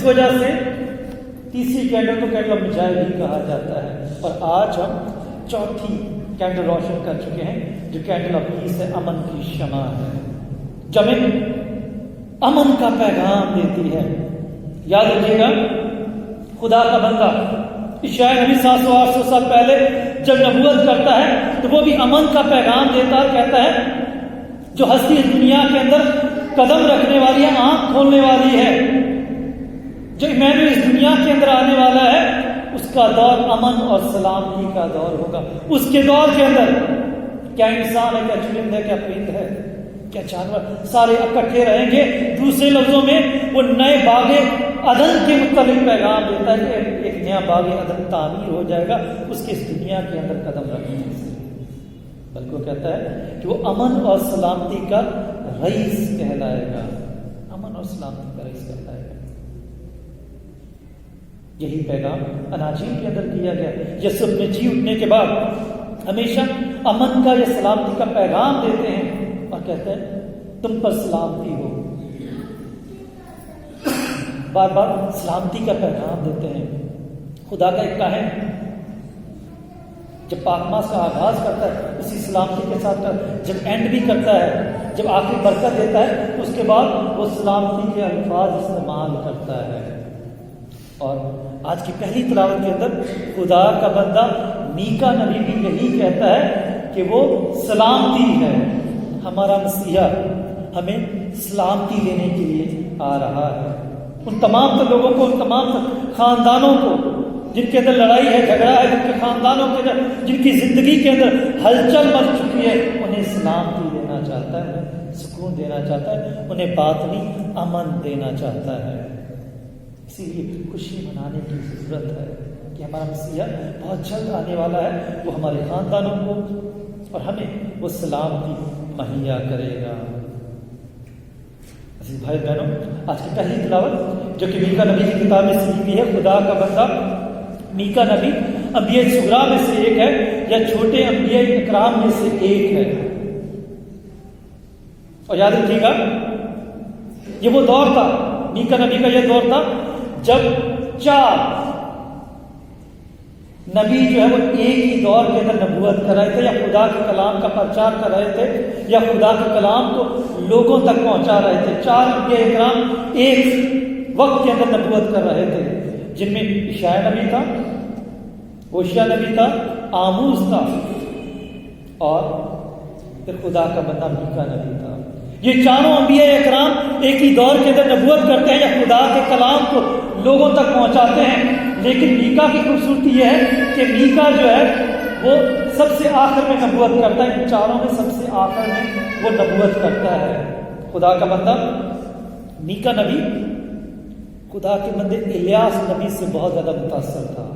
اس وجہ سے تیسری کینڈل کو کینڈل آف مجاہدین کہا جاتا ہے، اور آج ہم چوتھی کینڈل روشن کر چکے ہیں جو کینڈل آف پیس ہے، امن کی شمع ہے، جب امن کا پیغام دیتی ہے۔ یاد رکھیے گا خدا کا بندہ عیسائی نبی 700-800 سال پہلے جب نبوت کرتا ہے تو وہ بھی امن کا پیغام دیتا ہے، کہتا ہے جو ہستی اس دنیا کے اندر قدم رکھنے والی ہے، آنکھ کھولنے والی ہے، جو ایمانویل اس دنیا کے اندر آنے والا ہے، اس کا دور امن اور سلامتی کا دور ہوگا۔ اس کے دور کے اندر کیا انسان ہے، کیا چرند ہے، کیا پرند ہے، کیا جانور، سارے اکٹھے رہیں گے۔ دوسرے لفظوں میں وہ نئے باغ عدن کے متعلق پیغام دیتا ہے کہ ایک نیا باغ عدن تعمیر ہو جائے گا اس کے اس دنیا کے اندر قدم رکھنے سے، بلکہ وہ کہتا ہے کہ وہ امن اور سلامتی کا رئیس کہلائے گا، امن اور سلامتی کا رئیس کہلائے گا۔ یہی پیغام اناجیل کے اندر دیا گیا۔ یسوع اپنے جی اٹھنے کے بعد ہمیشہ امن کا یا سلامتی کا پیغام دیتے ہیں اور کہتے ہیں تم پر سلامتی ہو، بار بار سلامتی کا پیغام دیتے ہیں۔ خدا کا ایک کاہن جب پاک ماس کا آغاز کرتا ہے اسی سلامتی کے ساتھ جب اینڈ بھی کرتا ہے، جب آخری برکت دیتا ہے تو اس کے بعد وہ سلامتی کے الفاظ استعمال کرتا ہے۔ اور آج کی پہلی تلاوت کے اندر خدا کا بندہ میکا نبی بھی یہی کہتا ہے کہ وہ سلامتی ہے، ہمارا مسیحا ہمیں سلامتی دینے کے لیے آ رہا ہے۔ ان تمام لوگوں کو، ان تمام خاندانوں کو جن کے اندر لڑائی ہے، جھگڑا ہے، جن کے خاندانوں کے اندر، جن کی زندگی کے اندر ہلچل مچ چکی ہے، انہیں سلامتی دینا چاہتا ہے، انہیں سکون دینا چاہتا ہے، انہیں باطنی امن دینا چاہتا ہے۔ اسی لیے خوشی منانے کی ضرورت ہے کہ ہمارا مسیحا بہت جلد آنے والا ہے، وہ ہمارے خاندانوں کو اور ہمیں وہ سلامتی مہیا کرے گا۔ عزیز بھائی بہنوں، آج کی پہلی تلاوت جو کہ میکا نبی کی کتاب میں سے لکھی ہے، خدا کا بندہ میکا نبی انبیاء صغریٰ میں سے ایک ہے یا چھوٹے انبیاء اکرام میں سے ایک ہے۔ اور یاد رکھیے گا یہ وہ دور تھا، میکا نبی کا یہ دور تھا جب 4 نبی جو ہے وہ ایک ہی دور کے اندر نبوت کر رہے تھے، یا خدا کے کلام کا پرچار کر رہے تھے، یا خدا کے کلام کو لوگوں تک پہنچا رہے تھے۔ 4 انبیاء اکرام ایک وقت کے اندر نبوت کر رہے تھے، جن میں عیسائی نبی تھا، ہوشیہ نبی تھا، آموز تھا، اور پھر خدا کا بندہ میکا نبی تھا۔ یہ چاروں انبیاء اکرام ایک ہی دور کے اندر نبوت کرتے ہیں یا خدا کے کلام کو لوگوں تک پہنچاتے ہیں، لیکن میکا کی خوبصورتی یہ ہے کہ میکا جو ہے وہ سب سے آخر میں نبوت کرتا ہے، ان چاروں میں سب سے آخر میں وہ نبوت کرتا ہے۔ خدا کا بندہ میکا نبی خدا کے بندے الیاس نبی سے بہت زیادہ متاثر تھا،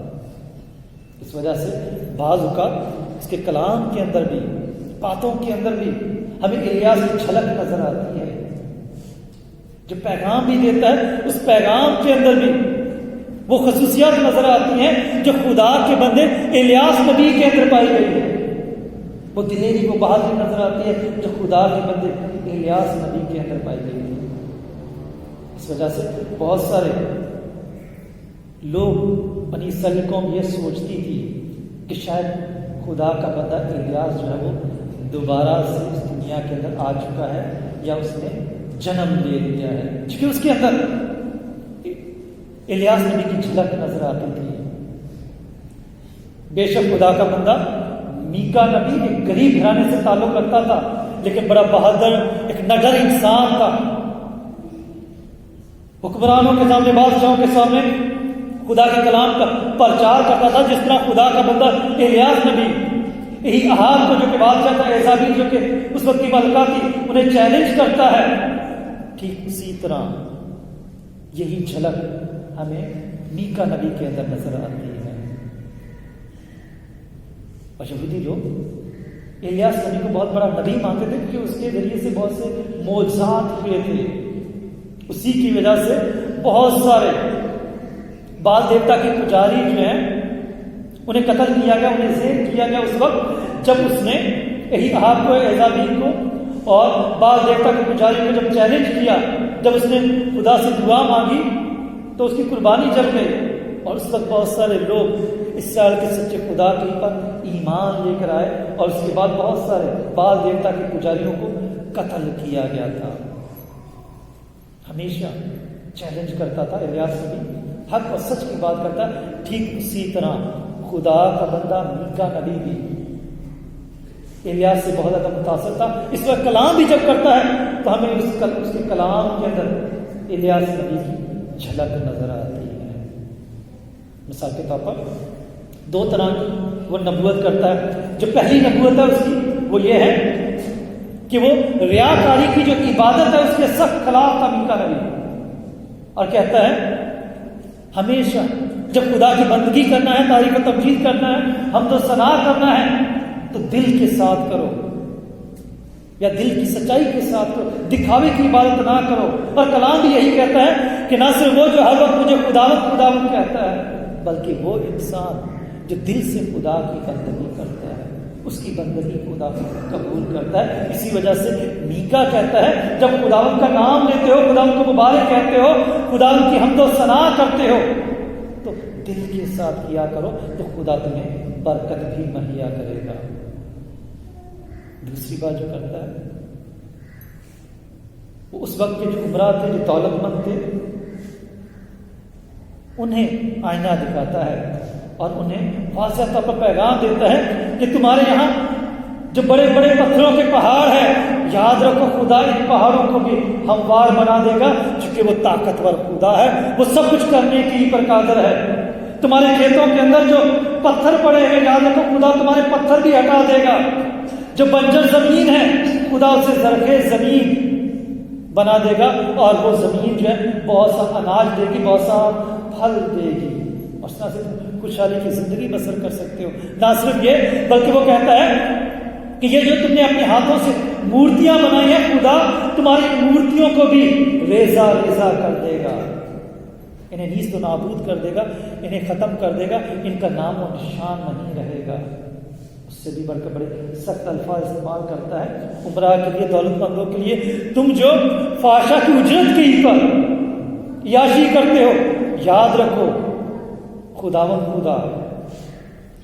اس وجہ سے بعض اوقات اس کے کلام کے اندر بھی، باتوں کے اندر بھی ہمیں الیاس کی جھلک نظر آتی ہے۔ جو پیغام بھی دیتا ہے اس پیغام کے اندر بھی وہ خصوصیات نظر آتی ہیں جو خدا کے بندے الیاس نبی کے اندر پائی گئی ہے۔ وہ دلیری، وہ بہادری نظر آتی ہے جو خدا کے بندے الیاس نبی کے اندر پائی گئی ہے۔ اس وجہ سے بہت سارے لوگ، بنی اسرائیل قوم یہ سوچتی تھی کہ شاید خدا کا بندہ الیاس جو ہے وہ دوبارہ سے اس دنیا کے اندر آ چکا ہے یا اس نے جنم لے لیا ہے، کیونکہ اس کے اندر الیاس نبی کی جھلک نظر آتی تھی۔ بے شک خدا کا بندہ میکا نبی ایک غریب گھرانے سے تعلق رکھتا تھا، لیکن بڑا بہادر، ایک نڈر انسان تھا۔ حکمرانوں کے سامنے، بادشاہوں کے سامنے خدا کے کلام کا پرچار کرتا تھا، جس طرح خدا کا بندہ الیاس نبی یہی احاب کو، جو کہ بادشاہ تھا، ایزابیل جو کہ اس وقت کی ملکہ تھی، انہیں چیلنج کرتا ہے، ٹھیک اسی طرح یہی جھلک ہمیں میکا نبی کے اندر نظر آتی ہے۔ اور یہودی لوگ الیاس نبی کو بہت بڑا نبی مانتے تھے کیونکہ اس کے ذریعے سے بہت سے معجزات ہوئے تھے، اسی کی وجہ سے بہت سارے بال دیوتا کے پجاری جو ہیں انہیں قتل کیا گیا، انہیں زیر کیا گیا اس وقت جب اس نے یہی احاب کو، ایزابیل کو اور بال دیوتا کے پجاری کو جب چیلنج کیا، جب اس نے خدا سے دعا مانگی تو اس کی قربانی جل گئی، اور اس وقت بہت سارے لوگ اس سال کے سچے خدا کے پر ایمان لے کر آئے، اور اس کے بعد بہت سارے بال دیوتا کے پجاریوں کو قتل کیا گیا تھا۔ ہمیشہ چیلنج کرتا تھا الیاس نبی، حق اور سچ کی بات کرتا، ٹھیک اسی طرح خدا کا بندہ میکا نبی بھی الیاس سے بہت زیادہ متاثر تھا۔ اس وقت کلام بھی جب کرتا ہے تو ہمیں اس کے کلام کے اندر الیاس نبی کی جھلک نظر آتی ہے۔ مثال کے طور پر دو طرح کی وہ نبوت کرتا ہے۔ جو پہلی نبوت ہے اس کی وہ یہ ہے کہ وہ ریاکاری کی جو عبادت ہے اس کے سخت خلاف تھا میکا نبی، اور کہتا ہے ہمیشہ جب خدا کی بندگی کرنا ہے، تعریف و تمجید کرنا ہے، حمد و ثنا کرنا ہے تو دل کے ساتھ کرو، یا دل کی سچائی کے ساتھ کرو، دکھاوے کی عبادت نہ کرو۔ اور کلام بھی یہی کہتا ہے کہ نہ صرف وہ جو ہر وقت مجھے خداوند خداوند کہتا ہے، بلکہ وہ انسان جو دل سے خدا کی بندگی کرتا ہے، اس کی بندگی خدا قبول کرتا ہے۔ اسی وجہ سے میکا کہتا ہے جب خداوند کا نام لیتے ہو، خداوند کو مبارک کہتے ہو، خداوند کی حمد و ثنا کرتے ہو تو دل کے ساتھ کیا کرو، تو خدا تمہیں برکت بھی مہیا کرے گا۔ دوسری بات جو کرتا ہے وہ اس وقت کے جو عمرا تھے، جو دولت مند تھے، انہیں آئینہ دکھاتا ہے اور انہیں واضح طور پر پیغام دیتا ہے کہ تمہارے یہاں جو بڑے بڑے پتھروں کے پہاڑ ہیں، یاد رکھو خدا ان پہاڑوں کو بھی ہموار بنا دے گا، چونکہ وہ طاقتور خدا ہے، وہ سب کچھ کرنے کی پر قادر ہے۔ تمہارے کھیتوں کے اندر جو پتھر پڑے ہیں، یاد رکھو خدا تمہارے پتھر بھی ہٹا دے گا۔ جو بنجر زمین ہے خدا اسے زرخیز زمین بنا دے گا، اور وہ زمین جو ہے بہت سا اناج دے گی، بہت سا پھل دے گی، اور اس طرح سے تم خوشحالی کی زندگی بسر کر سکتے ہو۔ نہ صرف یہ بلکہ وہ کہتا ہے کہ یہ جو تم نے اپنے ہاتھوں سے مورتیاں بنائی ہیں، خدا تمہاری مورتیوں کو بھی ریزہ ریزہ کر دے گا، انہیں نیست و نابود کر دے گا، انہیں ختم کر دے گا، ان کا نام و نشان نہیں رہے گا۔ اس سے بھی بڑھ کر بڑے سخت الفاظ استعمال کرتا ہے عمرا کے لیے، دولت مندوں کے لیے، تم جو فحشا کی اجرت کے پر یاشی کرتے ہو، یاد رکھو خداوند خدا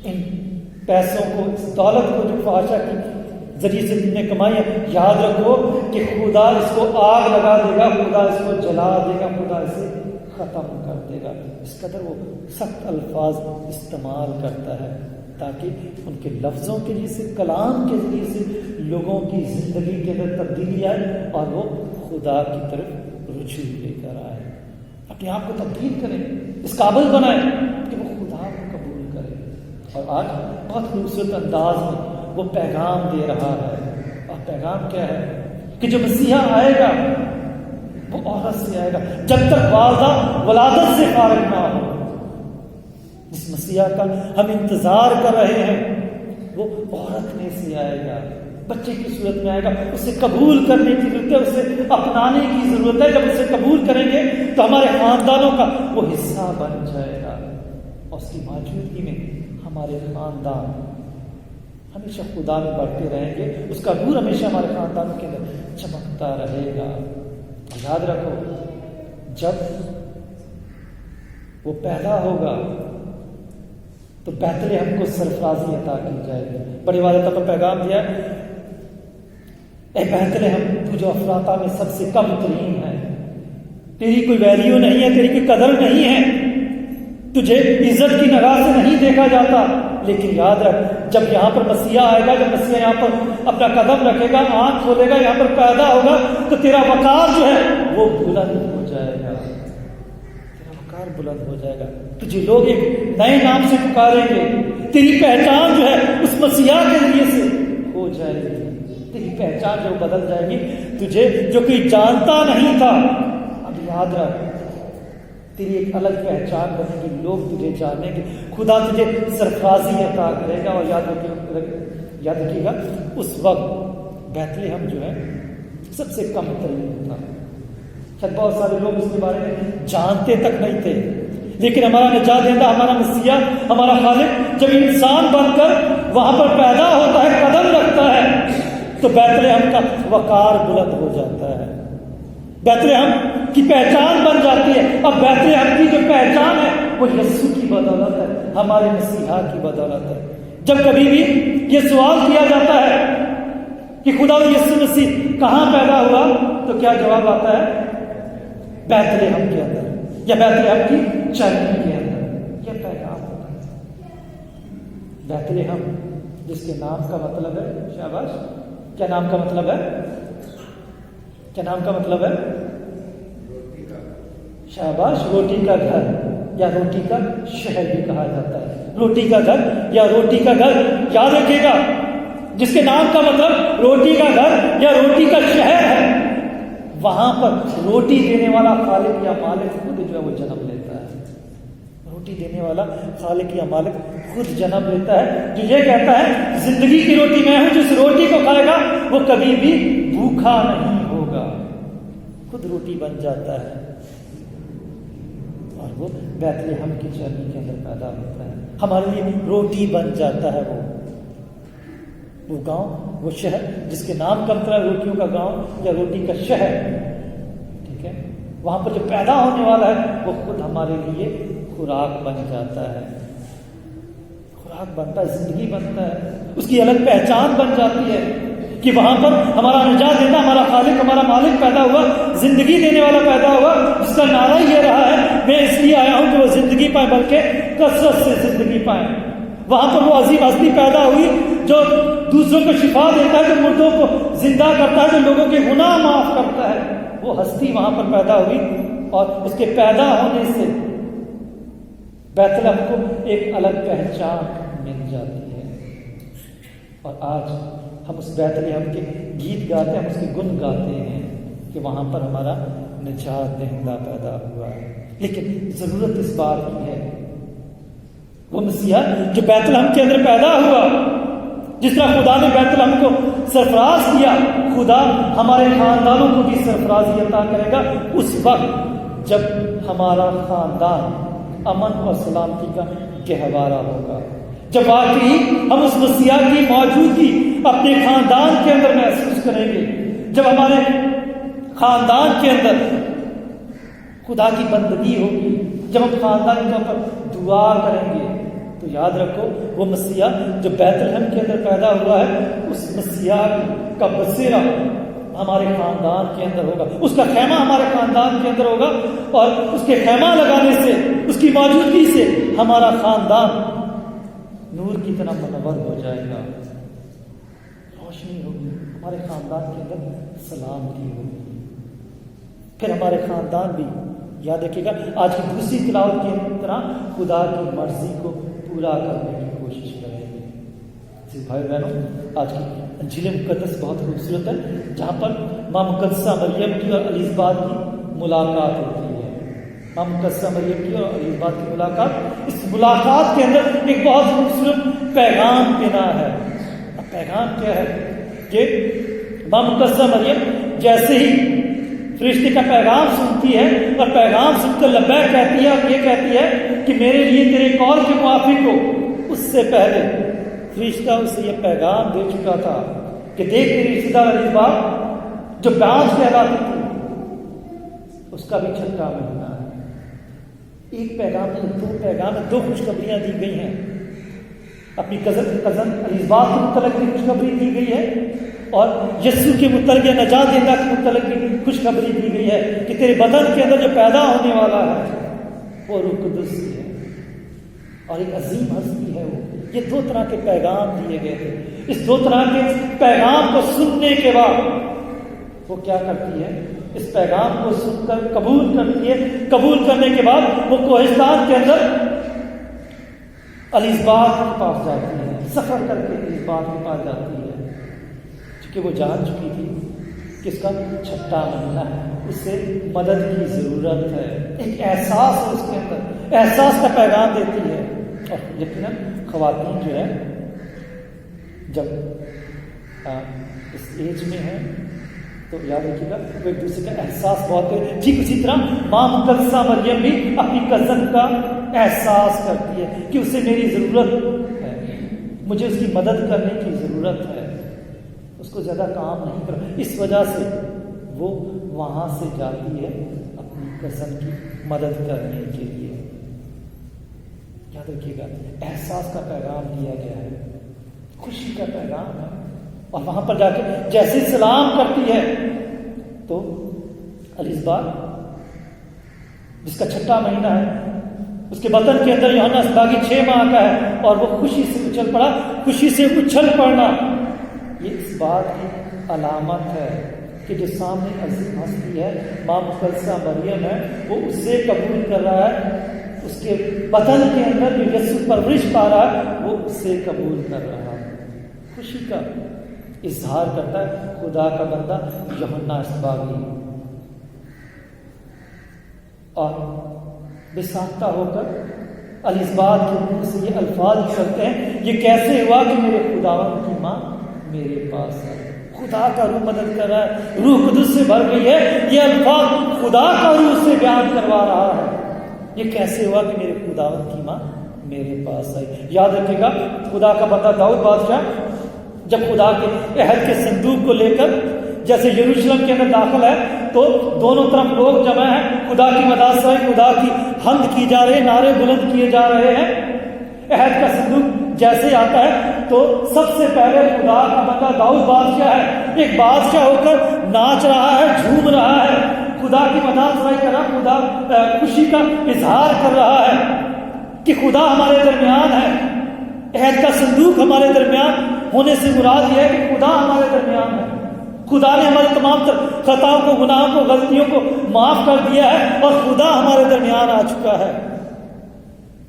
ان پیسوں کو، اس دولت کو جو فحشا کی ذریعے سے تم نے کمائی ہے، یاد رکھو کہ خدا اس کو آگ لگا دے گا، خدا اس کو جلا دے گا، خدا اسے ختم کر دے گا۔ اس قدر وہ سخت الفاظ استعمال کرتا ہے تاکہ ان کے لفظوں کے ذریعے سے، کلام کے ذریعے سے لوگوں کی زندگی کے اندر تبدیلی آئے اور وہ خدا کی طرف رجوع لے کر آئے، اپنے آپ کو تبدیل کریں، اس قابل بنائیں کہ وہ خدا کو قبول کرے۔ اور آج بہت خوبصورت انداز میں وہ پیغام دے رہا ہے، اور پیغام کیا ہے کہ جو مسیحا آئے گا وہ عورت سے آئے گا، جب تک والدہ ولادت سے فارغ نہ ہو۔ جس مسیحا کا ہم انتظار کر رہے ہیں وہ عورت میں سے آئے گا، بچے کی صورت میں آئے گا، اسے قبول کرنے کی ضرورت ہے، اسے اپنانے کی ضرورت ہے۔ جب اسے قبول کریں گے تو ہمارے خاندانوں کا وہ حصہ بن جائے گا، اور اس کی موجودگی میں ہمارے خاندان ہمیشہ خدا میں بڑھتے رہیں گے، اس کا نور ہمیشہ ہمارے خاندانوں کے اندر چمکتا رہے گا۔ یاد رکھو جب وہ پیدا ہوگا تو بیت لحم کو سرفرازی عطا کی جائے گی۔ بڑی واضح طور پر پیغام دیا، اے بیت لحم تو جو افراطہ میں سب سے کم ترین ہے، تیری کوئی ویلیو نہیں ہے، تیری کوئی قدر نہیں ہے، تجھے عزت کی نگاہ سے نہیں دیکھا جاتا، لیکن یاد رکھ جب یہاں پر مسیحا آئے گا، جب مسیحا یہاں پر اپنا قدم رکھے گا، آنکھ کھولے گا، یہاں پر پیدا ہوگا تو تیرا وقار جو ہے وہ بلند ہو جائے گا، تیرا وقار بلند ہو جائے گا، تجھے لوگ ایک نئے نام سے پکاریں گے، تیری پہچان جو ہے اس مسیحا کے ذریعے سے ہو جائے گی، تیری پہچان جو بدل جائے گی، تجھے جو کوئی جانتا نہیں تھا اب یاد رکھ تیری ایک الگ پہچان بنے گی، لوگ تجھے جانیں گے، خدا تجھے سرفرازی عطا کرے گا۔ اور یاد رکھیے گا اس وقت بیت لحم جو ہے سب سے کم ترین تھا، شاید بہت سارے لوگ اس کے بارے میں جانتے تک نہیں تھے، لیکن ہمارا نجات دہندہ، ہمارا مسیحا، ہمارا خالق جب انسان بن کر وہاں پر پیدا ہوتا ہے، قدم رکھتا ہے تو بیت لحم کا وقار بلند ہو جاتا ہے، بیت لحم کی پہچان بن جاتی ہے۔ اب بیت لحم کی وہ یسوع کی بدولت ہے، ہمارے مسیحا کی بدولت ہے۔ جب کبھی بھی یہ سوال کیا جاتا ہے کہ خدا یسوع مسیح کہاں پیدا ہوا، تو کیا جواب آتا ہے؟ بیت لحم کے اندر، یا بیت لحم کی چرنی کے اندر۔ یہ پیغام ہوتا ہے بیت لحم، جس کے نام کا مطلب ہے، شاباش، کیا نام کا مطلب ہے؟ کیا نام کا مطلب ہے؟ شاباش، روٹی کا گھر یا روٹی کا شہر بھی کہا جاتا ہے۔ روٹی کا گھر یا روٹی کا گھر، یاد رکھیے گا، جس کے نام کا مطلب روٹی کا گھر یا روٹی کا شہر ہے، وہاں پر روٹی دینے والا خالق یا مالک خود جو ہے وہ جنم لیتا ہے۔ روٹی دینے والا خالق یا مالک خود جنم لیتا ہے، جو یہ کہتا ہے زندگی کی روٹی میں ہوں، جس روٹی کو کھائے گا وہ کبھی بھی بھوکا نہیں ہوگا، خود روٹی بن جاتا ہے، اور وہ بیت لحم کی چرنی کے اندر پیدا ہوتا ہے، ہمارے لیے روٹی بن جاتا ہے۔ وہ گاؤں، وہ شہر جس کے نام کا مطلب روٹیوں کا گاؤں یا روٹی کا شہر، ٹھیک ہے، وہاں پر جو پیدا ہونے والا ہے وہ خود ہمارے لیے خوراک بن جاتا ہے، خوراک بنتا ہے، زندگی بنتا ہے، اس کی الگ پہچان بن جاتی ہے کہ وہاں پر ہمارا نجات دینا، ہمارا خالق، ہمارا مالک پیدا ہوا، زندگی دینے والا پیدا ہوا، جس کا نعرہ یہ رہا ہے میں اس لیے آیا ہوں کہ وہ زندگی پائیں، بلکہ کثرت سے زندگی پائیں۔ وہاں پر وہ عظیم ہستی پیدا ہوئی جو دوسروں کو شفا دیتا ہے، جو مردوں کو زندہ کرتا ہے، جو لوگوں کے گناہ معاف کرتا ہے، وہ ہستی وہاں پر پیدا ہوئی، اور اس کے پیدا ہونے سے بیت لحم کو ایک الگ پہچان مل جاتی ہے، اور آج ہم اس بیت لحم کے گیت گاتے ہیں، ہم اس کے گن گاتے ہیں کہ وہاں پر ہمارا نجات دہندہ پیدا ہوا ہے۔ لیکن ضرورت اس بات کی ہے، وہ مسیحا جو بیت لحم کے اندر پیدا ہوا، جس طرح خدا نے بیت لحم کو سرفراز کیا، خدا ہمارے خاندانوں کو بھی سرفرازی عطا کرے گا اس وقت جب ہمارا خاندان امن اور سلامتی کا گہوارہ ہوگا، جب واقعی ہم اس مسیحا کی موجودگی اپنے خاندان کے اندر محسوس کریں گے، جب ہمارے خاندان کے اندر خدا کی بندگی ہوگی، جب ہم خاندان کے اوپر دعا کریں گے، تو یاد رکھو وہ مسیحا جو بیت لحم کے اندر پیدا ہوا ہے، اس مسیحا کا بسیرا ہمارے خاندان کے اندر ہوگا، اس کا خیمہ ہمارے خاندان کے اندر ہوگا، اور اس کے خیمہ لگانے سے، اس کی موجودگی سے ہمارا خاندان نور کی طرح منور ہو جائے گا، روشنی ہوگی، ہمارے خاندان کے اندر سلامتی ہوگی، پھر ہمارے خاندان بھی، یاد رکھیے گا آج کی دوسری تلاوت کی طرح خدا کی مرضی کو پورا کرنے کی کوشش کریں گے۔ بھائی بہنوں، آج کی انجیل مقدس بہت خوبصورت ہے، جہاں پر ماں مقدسہ مریم کی اور الیزابت کی ملاقات ہوتی ہے۔ ماں مقدسہ مریم کی اور الیزابت کی ملاقات، اس ملاقات کے اندر ایک بہت خوبصورت پیغام دینا ہے۔ اب پیغام کیا ہے کہ ماں مقدسہ مریم جیسے ہی فرشتے کا پیغام سنتی ہے اور پیغام سن کر لبیک کہتی ہے، اور یہ کہتی ہے کہ میرے لیے تیرے قول کے موافق ہو، اس سے پہلے فرشتہ اسے یہ پیغام دے چکا تھا کہ دیکھ تیری رشتہ دار الیزابت جو بانجھ کہلاتی تھی، اس کا بھی چھٹا مہینہ ہے۔ ایک پیغام نہیں، دو پیغام، دو خوشخبریاں دی گئی ہیں۔ اپنی کزن الیزابت کے متعلق بھی خوشخبری دی گئی ہے، اور یسوع کے متعلق یا نجات دہندہ کے متعلق بھی خوشخبری دی گئی ہے کہ تیرے بدن کے اندر جو پیدا ہونے والا ہے وہ روح قدس ہے، اور ایک عظیم ہستی ہے وہ۔ یہ دو طرح کے پیغام دیے گئے تھے۔ اس دو طرح کے پیغام کو سننے کے بعد وہ کیا کرتی ہے؟ اس پیغام کو سن کر قبول کرتی ہے۔ قبول کرنے کے بعد وہ کوہستان کے اندر الیزابت کے پاس جاتی ہے، سفر کر کے الیزابت کے پاس جاتی ہے، کیونکہ وہ جان چکی تھی کہ اس کا چھٹا مہینہ ہے، اس سے مدد کی ضرورت ہے۔ ایک احساس ہے اس کے اندر، احساس کا پیغام دیتی ہے۔ اور یقیناً خواتین جو ہے جب اس ایج میں ہیں تو یاد رکھیے گا وہ ایک دوسرے کا احساس بہت ہے۔ ٹھیک اسی طرح ماں مقدسہ مریم بھی اپنی کزن کا احساس کرتی ہے کہ اسے میری ضرورت ہے، مجھے اس کی مدد کرنے کی ضرورت ہے، اس کو زیادہ کام نہیں کرا۔ اس وجہ سے وہ وہاں سے جاتی ہے اپنی کزن کی مدد کرنے کے لیے۔ یاد رکھیے گا احساس کا پیغام دیا گیا ہے، خوشی کا پیغام ہے، اور وہاں پر جا کے جیسے سلام کرتی ہے تو الیزبات جس کا 6واں مہینہ ہے، اس کے بطن کے اندر یوحنا اسباغی 6 ماہ کا ہے، اور وہ خوشی سے اچھل پڑا۔ خوشی سے اچھل پڑنا یہ اس بات کی علامت ہے کہ جو سامنے عظیم ہستی ہے، ماں مقدسہ مریم ہے، وہ اسے قبول کر رہا ہے، اس کے بطن کے اندر جو یسوع پرورش پا رہا ہے وہ اسے قبول کر رہا ہے، خوشی کا اظہار کرتا ہے خدا کا بندہ یوحنا اسباغی۔ اور بے ساختہ ہو کر الیزبات کے منہ سے یہ الفاظ نکلتے ہیں، یہ کیسے ہوا کہ میرے خداوند کی ماں میرے پاس ہے۔ خدا کا روح مدد کر رہا ہے، روح قدس سے بھر گئی ہے، یہ الفاظ خدا کا روح سے بیان کروا رہا ہے۔ یہ کیسے ہوا کہ میرے خداوند کی ماں میرے پاس آئی؟ یاد رکھے گا خدا کا بندہ داؤد بادشاہ جب خدا کے عہد کے صندوق کو لے کر جیسے یروشلم کے اندر داخل ہے تو دونوں طرف لوگ جمع ہیں، خدا کی مداح سے خدا کی حمد کی جا رہی ہے، نعرے بلند کیے جا رہے ہیں۔ عہد کا صندوق جیسے آتا ہے تو سب سے پہلے خدا کا بندہ داؤد بادشاہ ہے، ایک بادشاہ ہو کر ناچ رہا ہے، جھوم رہا ہے، خدا کی مداح سرائی کر رہا، خدا خوشی کا اظہار کر رہا ہے کہ خدا ہمارے درمیان ہے۔ عہد کا صندوق ہمارے درمیان ہونے سے مراد یہ ہے کہ خدا ہمارے درمیان ہے، خدا نے ہمارے تمام خطاؤں کو، گناہوں کو، غلطیوں کو معاف کر دیا ہے اور خدا ہمارے درمیان آ چکا ہے۔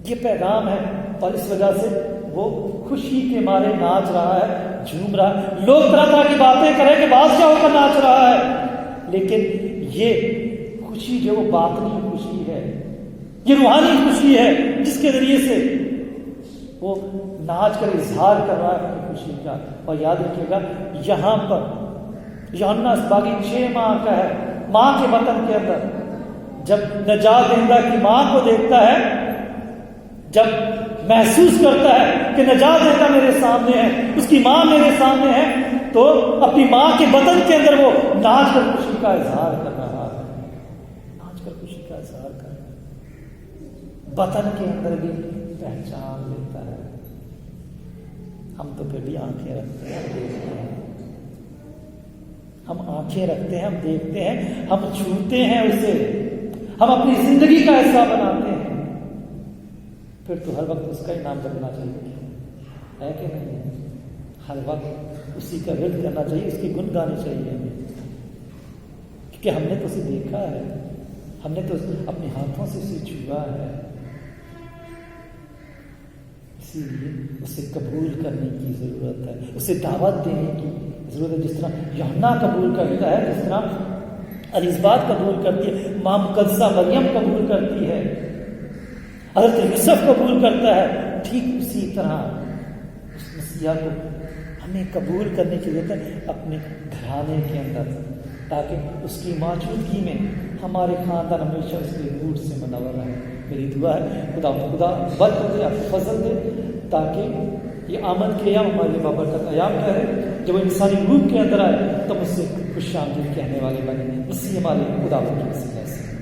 یہ پیغام ہے، اور اس وجہ سے وہ خوشی کے مارے ناچ رہا ہے، جھوم رہا ہے۔ لوگ طرح طرح کی باتیں کریں کہ بادشاہ ہو کر ناچ رہا ہے، لیکن یہ خوشی جو وہ باطنی خوشی ہے، یہ روحانی خوشی ہے جس کے ذریعے سے وہ ناچ کر اظہار کر رہا ہے اپنی خوشی کا۔ اور یاد رکھیے گا یہاں پر یوحنا اسباغی 6 ماہ کا ہے، ماں کے بطن کے اندر جب نجات دہندہ کی ماں کو دیکھتا ہے، جب محسوس کرتا ہے کہ نجات دہندہ میرے سامنے ہے، اس کی ماں میرے سامنے ہے، تو اپنی ماں کے بطن کے اندر وہ ناچ کر خوشی کا اظہار کر رہا ہے، ناچ کر خوشی کا اظہار کر رہا ہے، بطن کے اندر بھی پہچان لیتا ہے۔ ہم تو پھر بھی آنکھیں رکھتے ہیں، دیکھتے ہیں، ہم آنکھیں رکھتے ہیں، ہم دیکھتے ہیں، ہم چھوتے ہیں اسے، ہم اپنی زندگی کا حصہ بناتے ہیں، پھر تو ہر وقت اس کا ہی نام رکھنا چاہیے، ہے کہ نہیں؟ ہر وقت اسی کا ورد کرنا چاہیے، اس کی گن گانی چاہیے، کیونکہ ہم نے تو اسے دیکھا ہے، ہم نے تو اپنے ہاتھوں سے اسے چھوا ہے، اسی لیے اسے قبول کرنے کی ضرورت ہے، اسے دعوت دینے کی ضرورت ہے۔ جس طرح یوحنا قبول کرتا ہے، جس طرح الیزبات قبول کرتی ہے، ماں مقدسہ مریم قبول کرتی ہے، حضرت یوسف قبول کرتا ہے، ٹھیک اسی طرح اس مسیحا کو ہمیں قبول کرنے کی ضرورت ہے اپنے گھرانے کے اندر، تاکہ اس کی موجودگی میں ہمارے خاندان ہمیشہ اس کے نور سے منور رہے۔ میری دعا ہے خدا برکت دے، آپ کو فضل دے، تاکہ یہ آمد کے ایام ہمارے لیے بابرکت ایام ٹھہرے، جب انسانی روح کے اندر آئے تب اس سے خوش آمدید کہنے والے بنے، اسی ہمارے خدا کی وسیلہ سے۔